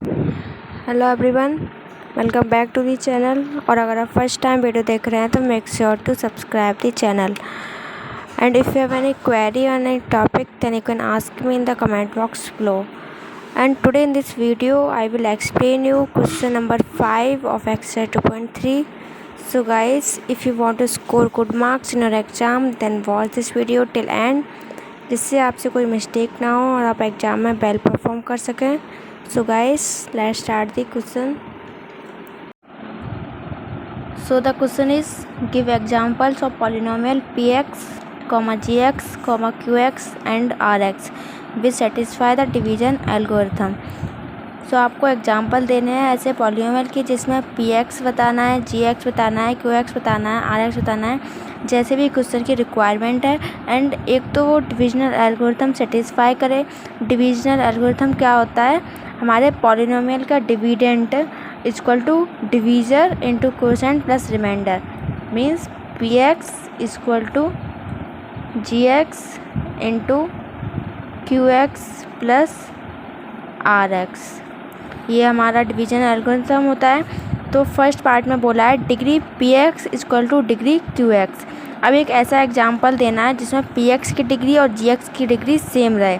Hello everyone, welcome back to the channel. और अगर आप फर्स्ट टाइम वीडियो देख रहे हैं तो make sure to subscribe the channel, and if you have any query on any topic then you can ask me in the comment box below. And today in this video I will explain you question number 5 of exercise 2.3. So guys, if you want to score good marks in your exam then watch this video till end, जिससे आपसे कोई mistake ना हो और आप exam में well perform कर सकें. So guys, let's start the question. So the question is, give examples of polynomial px, gx, qx and rx which satisfy the division algorithm. So आपको एग्जाम्पल देने हैं ऐसे पॉलीनोमियल की जिसमें px बताना है, gx बताना है, qx बताना है, rx बताना है, जैसे भी क्वेश्चन की रिक्वायरमेंट है. एंड एक तो वो डिविजनल एल्गोरिथम सेटिस्फाई करे. डिविजनल एल्गोरिथम क्या होता है? हमारे पॉलीनोमियल का dividend equal to divisor into quotient plus remainder. Means P X equal to G X into Q X plus R X. ये हमारा डिवीजन एल्गोरिथम होता है. तो फर्स्ट पार्ट में बोला है degree P X equal to degree Q x. अब एक ऐसा एग्जाम्पल देना है जिसमें पी एक्स की डिग्री और जी एक्स की डिग्री सेम रहे.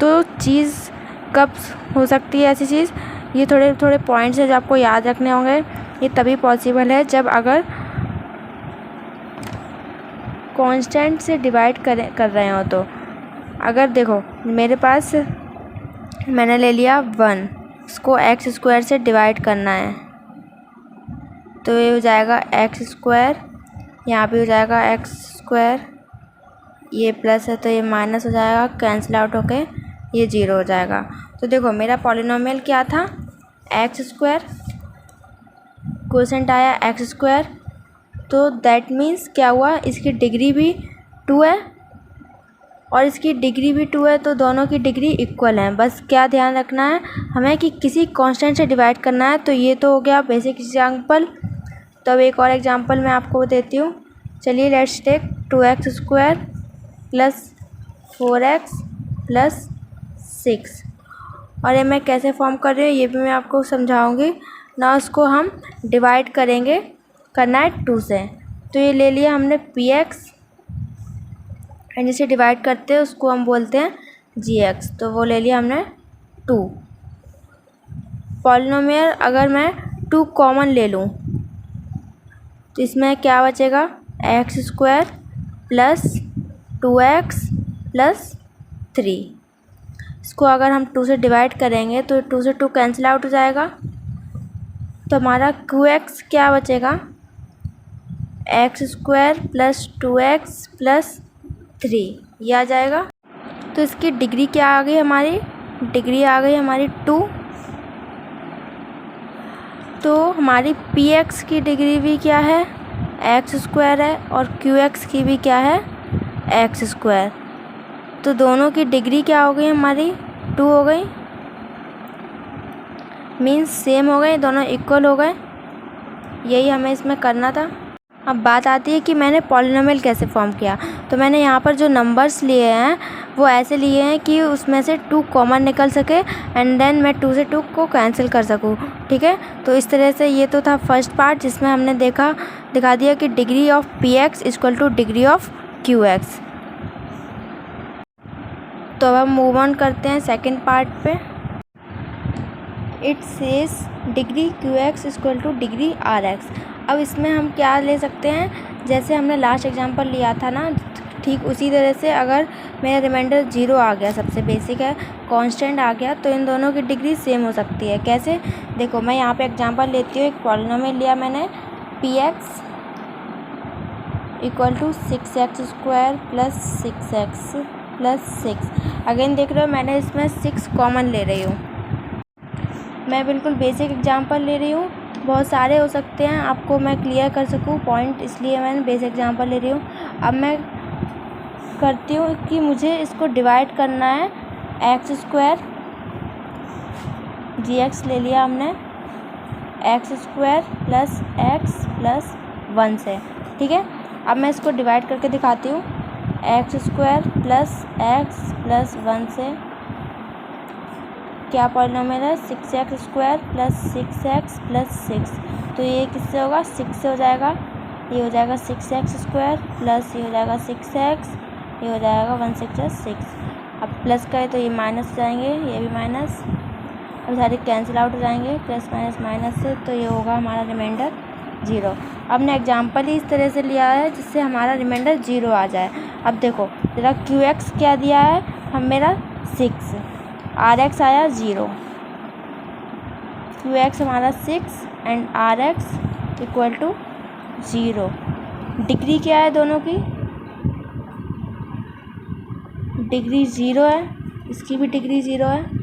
तो चीज़ कब हो सकती है ऐसी चीज़? ये थोड़े थोड़े पॉइंट्स हैं जो आपको याद रखने होंगे. ये तभी पॉसिबल है जब अगर कांस्टेंट से डिवाइड कर रहे हो. तो अगर देखो मेरे पास मैंने ले लिया 1, इसको एक्स स्क्वायर से डिवाइड करना है तो ये हो जाएगा एक्स स्क्वायर, यहाँ पे हो जाएगा एक्स स्क्वायर, ये प्लस है तो ये माइनस हो जाएगा, कैंसिल आउट होके ये 0 हो जाएगा. तो देखो मेरा पॉलिनोमियल क्या था? एक्स स्क्वायर, क्वोशेंट आया एक्स स्क्वायर. तो दैट मीन्स क्या हुआ? इसकी डिग्री भी 2 है और इसकी डिग्री भी 2 है, तो दोनों की डिग्री इक्वल है. बस क्या ध्यान रखना है हमें कि किसी कांस्टेंट से डिवाइड करना है. तो ये तो हो गया बेसिक एग्जांपल. तो अब एक और एग्जांपल मैं आपको देती हूँ. चलिए let's take 2x square plus 4x plus 6. और ये मैं कैसे फॉर्म कर रही हूँ ये भी मैं आपको समझाऊंगी ना. उसको हम डिवाइड करेंगे, करना है 2 से. तो ये ले लिया हमने px एंड जिसे डिवाइड करते हैं उसको हम बोलते हैं gx. तो वो ले लिया हमने 2. पॉलिनोमियल अगर मैं 2 कॉमन ले लूँ तो इसमें क्या बचेगा? X square plus 2x plus 3. इसको अगर हम 2 से डिवाइड करेंगे तो 2 से 2 कैंसिल आउट हो जाएगा. तो हमारा qx क्या बचेगा? X square plus 2x plus 3 ये आ जाएगा. तो इसकी डिग्री क्या आ गई? हमारी डिग्री आ गई हमारी 2. तो हमारी px की डिग्री भी क्या है? एक्स स्क्वायर है और qx की भी क्या है? X square. तो दोनों की डिग्री क्या हो गई? हमारी 2 हो गई. मीन्स सेम हो गए, दोनों इक्वल हो गए. यही हमें इसमें करना था. अब बात आती है कि मैंने पॉलिनोमियल कैसे फॉर्म किया. तो मैंने यहाँ पर जो नंबर्स लिए हैं वो ऐसे लिए हैं कि उसमें से 2 कॉमन निकल सके एंड देन मैं 2 से 2 को कैंसिल कर सकूँ. ठीक है. तो इस तरह से ये तो था फर्स्ट पार्ट जिसमें हमने दिखा दिया कि degree of P X equal to degree of Q X. तो अब हम मूव ऑन करते हैं सेकेंड पार्ट पे. It says degree Q X equal to degree R X. अब इसमें हम क्या ले सकते हैं? जैसे हमने लास्ट एग्जांपल लिया था ना, ठीक उसी तरह से अगर मेरा रिमाइंडर 0 आ गया, सबसे बेसिक है, कांस्टेंट आ गया, तो इन दोनों की डिग्री सेम हो सकती है. कैसे? देखो मैं यहाँ पे एग्जांपल लेती हूँ. एक पॉलिनोमियल लिया मैंने P X equal to 6x square plus 6x plus 6. Again देख रहे हो मैंने इसमें 6 कॉमन ले रही हूँ. मैं बिल्कुल बेसिक एग्जांपल ले रही हूँ. बहुत सारे हो सकते हैं, आपको मैं क्लियर कर सकूँ पॉइंट, इसलिए मैंने बेसिक एग्जांपल ले रही हूँ. अब मैं करती हूँ कि मुझे इसको डिवाइड करना है. एक्स स्क्वायर जी एक्स ले लिया हमने, x square plus x plus 1 से. ठीक है. अब मैं इसको डिवाइड करके दिखाती हूँ. X square plus x plus 1 से. क्या पॉलिनोमियल है, 6x² + 6x + 6। तो ये किससे होगा, 6 से हो जाएगा। ये हो जाएगा 6x² प्लस ये हो जाएगा 6x, ये हो जाएगा 1 6 6। अब प्लस करें तो ये माइनस जाएंगे, ये भी माइनस, अब सारे कैंसिल आउट हो जाएंगे प्लस माइनस माइनस से। तो ये होगा हमारा रिमाइंडर 0। अब ने एग्जाम्पल ही इस तरह से लिया है जिससे हमारा रिमाइंडर 0 आ जाए। अब देखो जरा QX क्या दिया है, हम मेरा 6, RX आया 0, QX हमारा 6 एंड RX = 0। डिग्री क्या है दोनों की, डिग्री 0 है, इसकी भी डिग्री 0 है।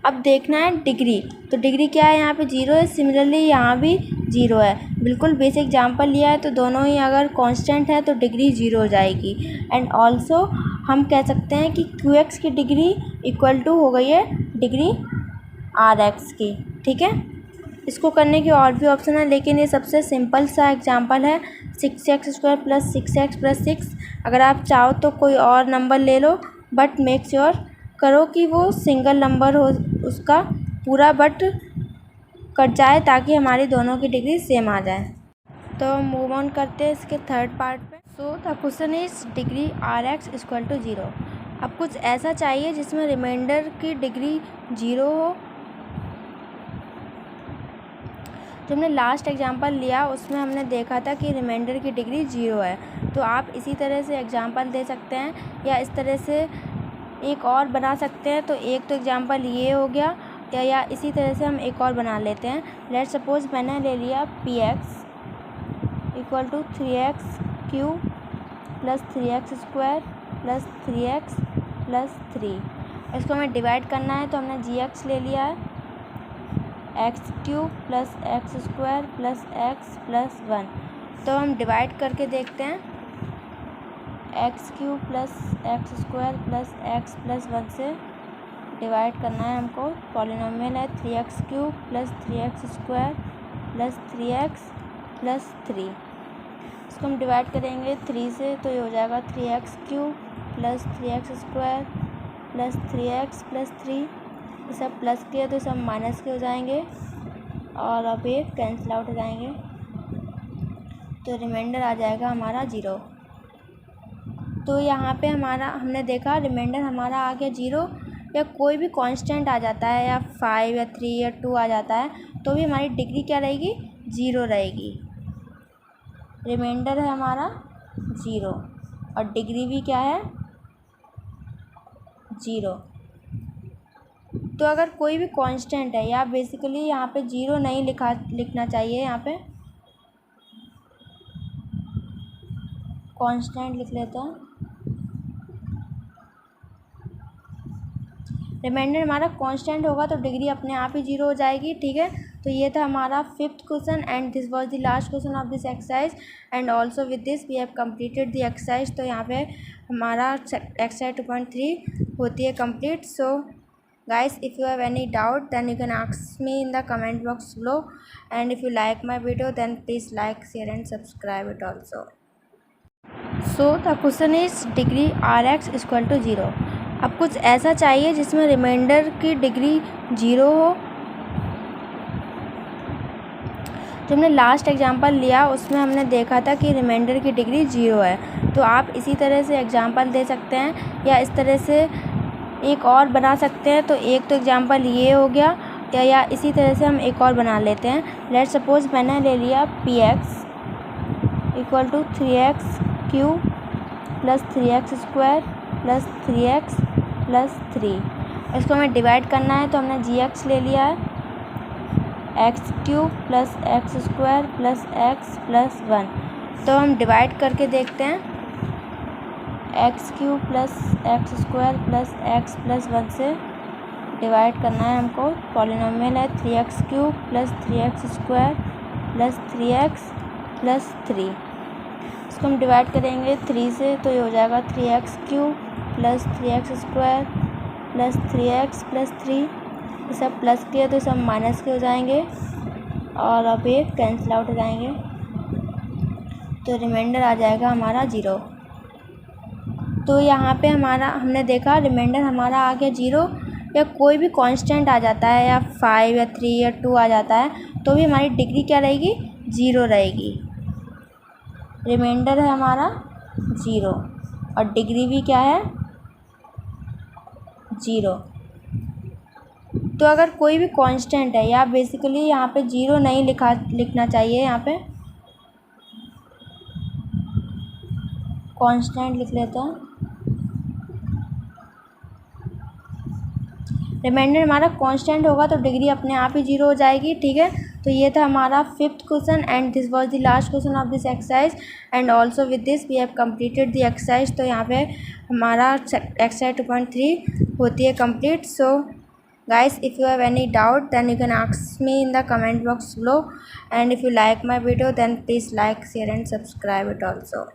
अब देखना है डिग्री, तो डिग्री क्या है, यहाँ पे 0 है, सिमिलरली यहाँ भी 0 है। बिल्कुल बेसिक एग्जांपल लिया है तो दोनों ही अगर कांस्टेंट है तो डिग्री 0 हो जाएगी। एंड ऑल्सो हम कह सकते हैं कि QX की डिग्री = हो गई है डिग्री RX की। ठीक है, इसको करने की और भी ऑप्शन है, लेकिन ये सबसे सिंपल सा एग्जांपल है, 6x² + 6x + 6। अगर आप चाहो तो कोई और नंबर ले लो, बट मेक श्योर करो कि वो सिंगल नंबर हो, उसका पूरा बट कट जाए ताकि हमारी दोनों की डिग्री सेम आ जाए। तो मूव ऑन करते हैं इसके थर्ड पार्ट पे। So the question is degree RX = 0। अब कुछ ऐसा चाहिए जिसमें रिमाइंडर की डिग्री 0 हो। जो हमने लास्ट एग्जांपल लिया उसमें हमने देखा था कि रिमाइंडर की डिग्री 0 है। तो आप इसी तरह से एग्जांपल दे सकते हैं या इस तरह से एक और बना सकते हैं। तो एक तो एग्जांपल ये हो गया, या इसी तरह से हम एक और बना लेते हैं। लेट्स सपोज मैंने ले लिया PX = 3x³ + 3x² + 3x + 3। इसको हमें डिवाइड करना है तो हमने GX ले लिया है, x³ + x² + x + 1। तो हम डिवाइड करके देखते हैं, x³ + x² + x + 1 से डिवाइड करना है हमको। पॉलिनोमियल है 3x³ + 3x² + 3x + 3। इसको हम डिवाइड करेंगे 3 से तो ये हो जाएगा 3x³ + 3x² + 3x + 3। ये सब प्लस के तो सब माइनस के हो जाएंगे और अब ये कैंसिल आउट हो जाएंगे। तो रिमाइंडर आ जाएगा हमारा 0। तो यहाँ पे हमने देखा रिमाइंडर हमारा आ गया 0, या कोई भी कांस्टेंट आ जाता है या 5 या 3 या 2 आ जाता है तो भी हमारी डिग्री क्या रहेगी, 0 रहेगी। रिमाइंडर है हमारा 0 और डिग्री भी क्या है, 0। तो अगर कोई भी कांस्टेंट है, या बेसिकली यहाँ पे 0 नहीं लिखना चाहिए, यहाँ पे कांस्टेंट लिख लेते हैं। रिमाइंडर हमारा कांस्टेंट होगा तो डिग्री अपने आप ही 0 हो जाएगी। ठीक है, तो ये था हमारा 5th question and this was the last question of this exercise. And also with this we have completed the exercise. तो यहाँ पे हमारा एक्सरसाइज 2.3 होती है complete. So guys, if you have any doubt then you can ask me in the comment box below, and if you like my video then please like, share and subscribe it also. So the question is degree RX = 0। अब कुछ ऐसा चाहिए जिसमें reminder की degree 0 हो। जो हमने last example लिया उसमें हमने देखा था कि रिमाइंडर की डिग्री 0 है। तो आप इसी तरह से एग्जांपल दे सकते हैं या इस तरह से एक और बना सकते हैं। तो एक तो एग्जांपल ये हो गया, या इसी तरह से हम एक और बना लेते हैं। लेट्स सपोज मैंने ले लिया PX = 3x³ + 3x² + 3x + 3। इसको हमें डिवाइड करना है तो हमने GX ले लिया है, x³ + x² + x + 1। तो हम डिवाइड करके देखते हैं, x³ + x² + x + 1 से डिवाइड करना है हमको। पॉलिनोमियल है 3x³ + 3x² + 3x + 3। इसको हम डिवाइड करेंगे 3 से तो ये हो जाएगा 3x³ + 3x² + 3x + 3। ये सब प्लस के तो सब माइनस के हो जाएंगे और अब ये कैंसिल आउट हो जाएंगे। तो रिमाइंडर आ जाएगा हमारा 0। तो यहाँ पे हमारा हमने देखा रिमाइंडर हमारा आ गया 0, या कोई भी कांस्टेंट आ जाता है या 5 या 3 या 2 आ जाता है तो भी हमारी डिग्री क्या रहेगी, 0 रहेगी। रिमाइंडर है हमारा 0 और डिग्री भी क्या है, 0। तो अगर कोई भी कांस्टेंट है, या बेसिकली यहाँ पे 0 नहीं लिखना चाहिए, यहाँ पे कांस्टेंट लिख लेते हैं। रिमाइंडर हमारा कांस्टेंट होगा तो डिग्री अपने आप ही 0 हो जाएगी, ठीक है। तो ये था हमारा 5th question and this was the last question of this exercise and also with this we have completed the exercise. तो यहाँ पे हमारा एक्सरसाइज 2.3 होती है complete. So guys, if you have any doubt then you can ask me in the comment box below, and if you like my video then please like, share and subscribe it also.